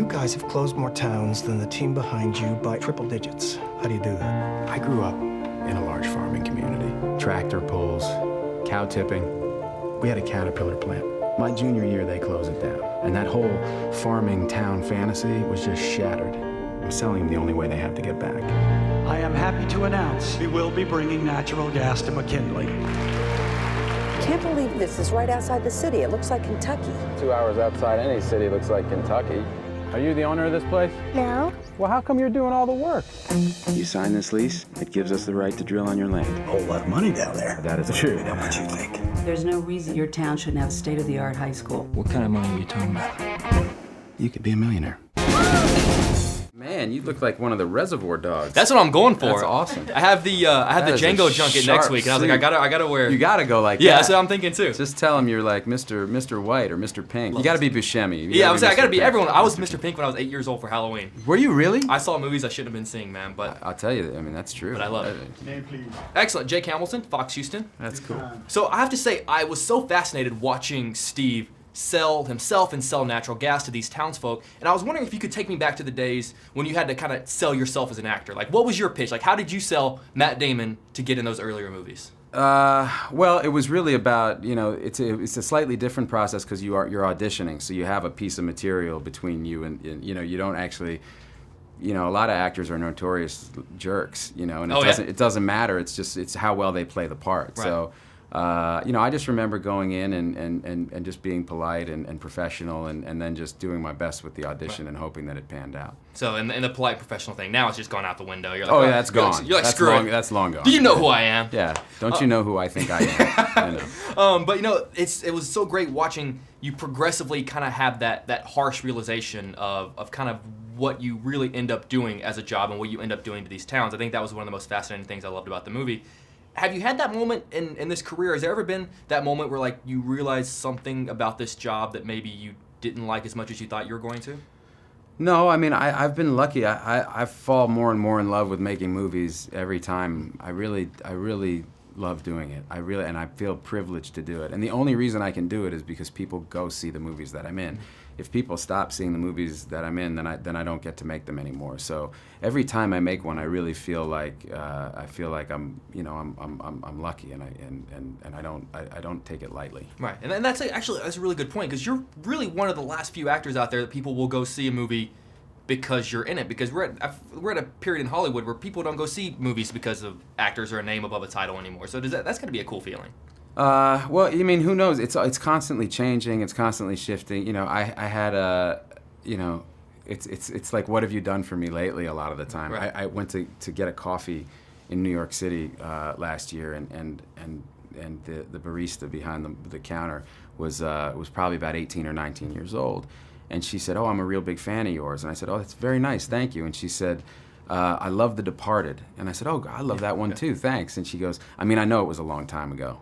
guys have closed more towns than the team behind you by triple digits. How do you do that? I grew up in a large farming community. Tractor pulls, cow tipping. We had a Caterpillar plant. My junior year, they closed it down. And that whole farming town fantasy was just shattered. I'm selling them the only way they have to get back. I am happy to announce we will be bringing natural gas to McKinley. I can't believe this is right outside the city. It looks like Kentucky. 2 hours outside any city looks like Kentucky. Are you the owner of this place? No. Well, how come you're doing all the work? You sign this lease, it gives us the right to drill on your land. A whole lot of money down there. That is true. How much you think? There's no reason your town shouldn't have a state-of-the-art high school. What kind of money are you talking about? You could be a millionaire. Man, you look like one of the Reservoir Dogs. That's what I'm going for. That's awesome. I have the Django junket next week, and I was like, I gotta wear. You gotta go like yeah, that. that's what I'm thinking too. Just tell him you're like Mr. White or Mr. Pink. You gotta be Buscemi. Yeah, I gotta be Mr. everyone. Pink. I was Mr. Pink when I was 8 years old for Halloween. Were you really? I saw movies I shouldn't have been seeing, man. But I'll tell you, I mean that's true. But I love it. Name, please. Excellent, Jake Hamilton, Fox Houston. That's cool. So I have to say, I was so fascinated watching Steve sell himself and sell natural gas to these townsfolk, and I was wondering if you could take me back to the days when you had to kind of sell yourself as an actor. Like, what was your pitch? Like, how did you sell Matt Damon to get in those earlier movies? Well, it was really about, it's a slightly different process because you're auditioning, so you have a piece of material between you and you don't actually. A lot of actors are notorious jerks, and it doesn't matter. It's how well they play the part. Right. So, I just remember going in and just being polite and professional and then just doing my best with the audition and hoping that it panned out. So, in the polite professional thing, now it's just gone out the window. You're like, oh, yeah, that's gone. You're like, that's screw long, it. That's long gone. Do you know who I am? Yeah. Don't you know who I think I am? I know. But it was so great watching you progressively kind of have that harsh realization of kind of what you really end up doing as a job and what you end up doing to these towns. I think that was one of the most fascinating things I loved about the movie. Have you had that moment in this career? Has there ever been that moment where like you realized something about this job that maybe you didn't like as much as you thought you were going to? No, I mean I've been lucky. I fall more and more in love with making movies every time. I really love doing it. And I feel privileged to do it. And the only reason I can do it is because people go see the movies that I'm in. If people stop seeing the movies that I'm in, then I don't get to make them anymore. So every time I make one, I really feel like I'm lucky, and I don't take it lightly. Right, and that's a really good point, because you're really one of the last few actors out there that people will go see a movie because you're in it. Because we're at a period in Hollywood where people don't go see movies because of actors or a name above a title anymore. So that's got to be a cool feeling. Well, I mean, who knows? It's constantly changing. It's constantly shifting. I had it's like, what have you done for me lately? A lot of the time, Right. I went to get a coffee in New York City last year, and the barista behind the counter was probably about 18 or 19 years old, and she said, "Oh, I'm a real big fan of yours," and I said, "Oh, that's very nice, thank you," and she said, "I love The Departed," and I said, "Oh, I love that one too, thanks," and she goes, "I mean, I know it was a long time ago."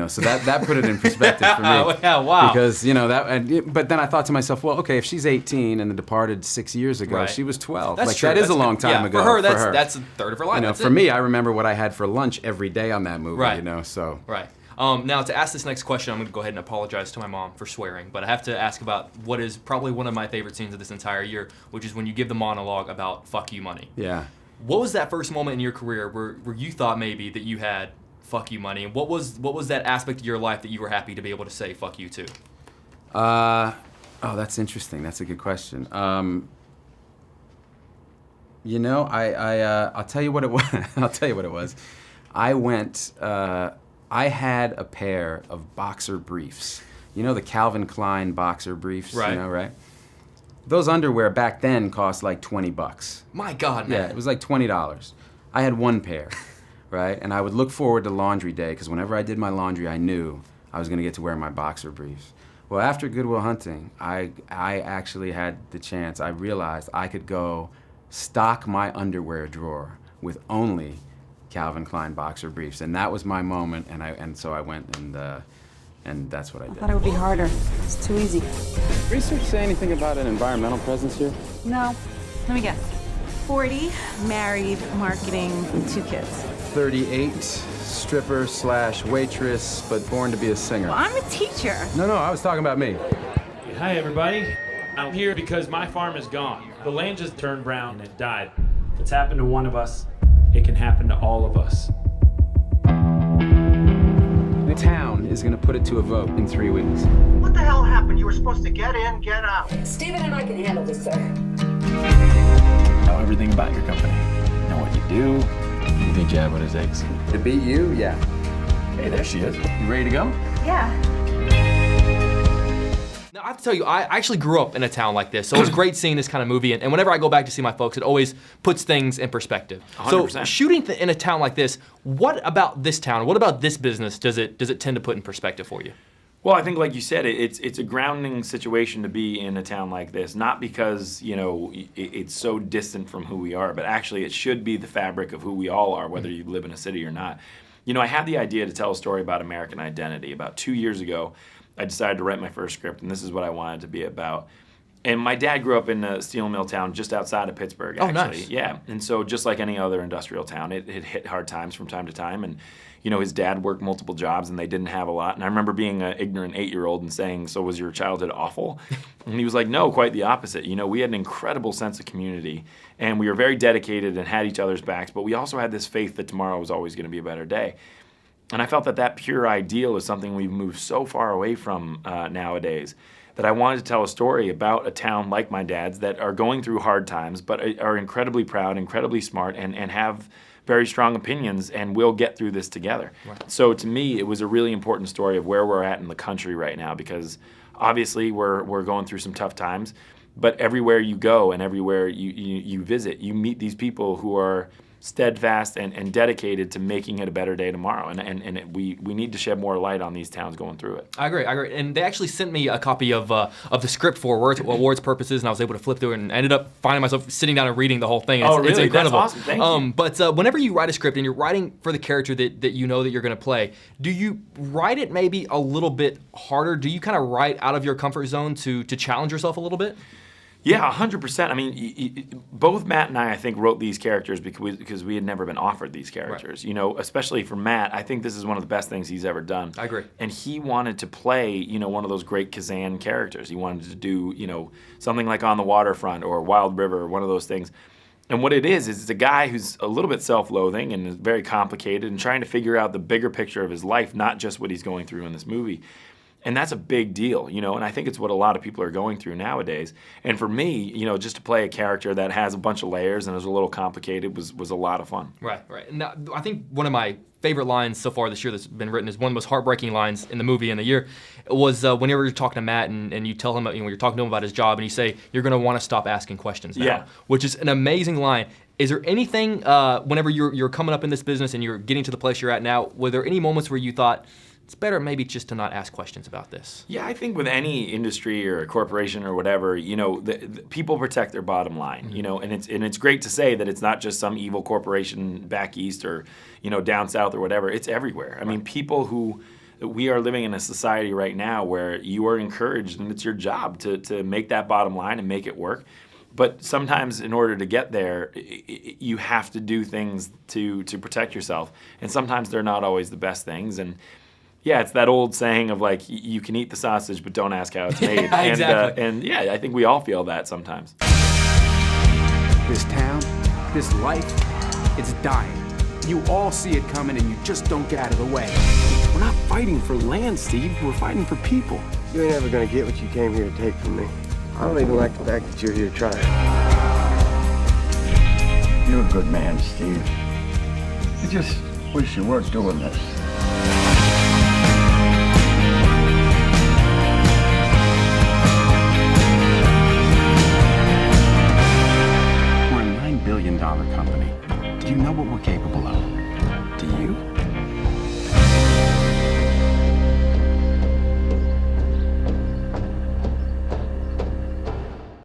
So that put it in perspective for me. Yeah, wow. Because but then I thought to myself, well, okay, if she's 18 and The Departed 6 years ago, Right. she was 12. That's like true. that is That's a long good. time Yeah, ago. For her, that's a third of her life. That's for it. me, I remember what I had for lunch every day on that movie. Right. So. Right. Now, to ask this next question, I'm going to go ahead and apologize to my mom for swearing, but I have to ask about what is probably one of my favorite scenes of this entire year, which is when you give the monologue about "fuck you, money." Yeah. What was that first moment in your career where you thought maybe that you had "fuck you, money"? And what was that aspect of your life that you were happy to be able to say "fuck you" to? That's interesting. That's a good question. I'll tell you what it was. I'll tell you what it was. I had a pair of boxer briefs. The Calvin Klein boxer briefs. Right. Right? Those underwear back then cost like $20. My God, man. Yeah, it was like $20. I had one pair, right? And I would look forward to laundry day because whenever I did my laundry, I knew I was going to get to wear my boxer briefs. Well, after Good Will Hunting, I actually had the chance. I realized I could go stock my underwear drawer with only Calvin Klein boxer briefs, and that was my moment. And so I went and that's what I did. I thought it would be harder. It's too easy. Research say anything about an environmental presence here? No. Let me guess. 40, married, marketing, 2 kids. 38, stripper / waitress, but born to be a singer. Well, I'm a teacher. No, I was talking about me. Hi, everybody. I'm here because my farm is gone. The land just turned brown and it died. If it's happened to one of us, it can happen to all of us. The town is going to put it to a vote in 3 weeks. What the hell happened? You were supposed to get in, get out. Stephen and I can handle this, sir. Know everything about your company. Know what you do. You think Jab on his eggs. To beat you, yeah. Hey, there she is. You ready to go? Yeah. Now, I have to tell you, I actually grew up in a town like this, so it's great seeing this kind of movie. And whenever I go back to see my folks, it always puts things in perspective. 100%. So shooting in a town like this, what about this town, what about this business does it tend to put in perspective for you? Well, I think, like you said, it's a grounding situation to be in a town like this. Not because, you know, it's so distant from who we are, but actually it should be the fabric of who we all are, whether you live in a city or not. You know, I had the idea to tell a story about American identity. About 2 years ago, I decided to write my first script, and this is what I wanted to be about. And my dad grew up in a steel mill town just outside of Pittsburgh, actually. Oh, nice. Yeah, and so just like any other industrial town, it hit hard times from time to time. And, you know, his dad worked multiple jobs, and they didn't have a lot. And I remember being an ignorant 8-year-old and saying, so was your childhood awful? And he was like, no, quite the opposite. You know, we had an incredible sense of community, and we were very dedicated and had each other's backs, but we also had this faith that tomorrow was always going to be a better day. And I felt that pure ideal is something we've moved so far away from nowadays, that I wanted to tell a story about a town like my dad's that are going through hard times, but are incredibly proud, incredibly smart, and have very strong opinions, and we'll get through this together. Right. So to me, it was a really important story of where we're at in the country right now, because obviously we're going through some tough times, but everywhere you go and everywhere you visit, you meet these people who are steadfast and dedicated to making it a better day tomorrow, and we need to shed more light on these towns going through it. I agree. And they actually sent me a copy of the script for awards purposes, and I was able to flip through it, and ended up finding myself sitting down and reading the whole thing. Oh, really? It's incredible. That's awesome. Thank you. But whenever you write a script and you're writing for the character that you know that you're going to play, do you write it maybe a little bit harder? Do you kind of write out of your comfort zone to challenge yourself a little bit? Yeah, 100%. I mean, both Matt and I think, wrote these characters because we had never been offered these characters. Right. You know, especially for Matt, I think this is one of the best things he's ever done. I agree. And he wanted to play, you know, one of those great Kazan characters. He wanted to do, you know, something like On the Waterfront or Wild River or one of those things. And what it is it's a guy who's a little bit self-loathing and is very complicated and trying to figure out the bigger picture of his life, not just what he's going through in this movie. And that's a big deal, you know, and I think it's what a lot of people are going through nowadays. And for me, you know, just to play a character that has a bunch of layers and is a little complicated was a lot of fun. Right. Now, I think one of my favorite lines so far this year that's been written is one of the most heartbreaking lines in the movie in the year. It was whenever you're talking to Matt and you tell him, you know, you're talking to him about his job and you say, you're going to want to stop asking questions now. Yeah. Which is an amazing line. Is there anything, whenever you're coming up in this business and you're getting to the place you're at now, were there any moments where you thought, it's better maybe just to not ask questions about this? Yeah, I think with any industry or a corporation or whatever, you know, the people protect their bottom line, you know, and it's great to say that it's not just some evil corporation back east or, you know, down south or whatever. It's everywhere. I mean, we are living in a society right now where you are encouraged, and it's your job to make that bottom line and make it work. But sometimes in order to get there, you have to do things to protect yourself. And sometimes they're not always the best things. And yeah, it's that old saying of like, you can eat the sausage, but don't ask how it's made. Exactly. And yeah, I think we all feel that sometimes. This town, this life, it's dying. You all see it coming and you just don't get out of the way. We're not fighting for land, Steve. We're fighting for people. You ain't ever gonna get what you came here to take from me. I don't even like the fact that you're here trying. You're a good man, Steve. I just wish you weren't doing this.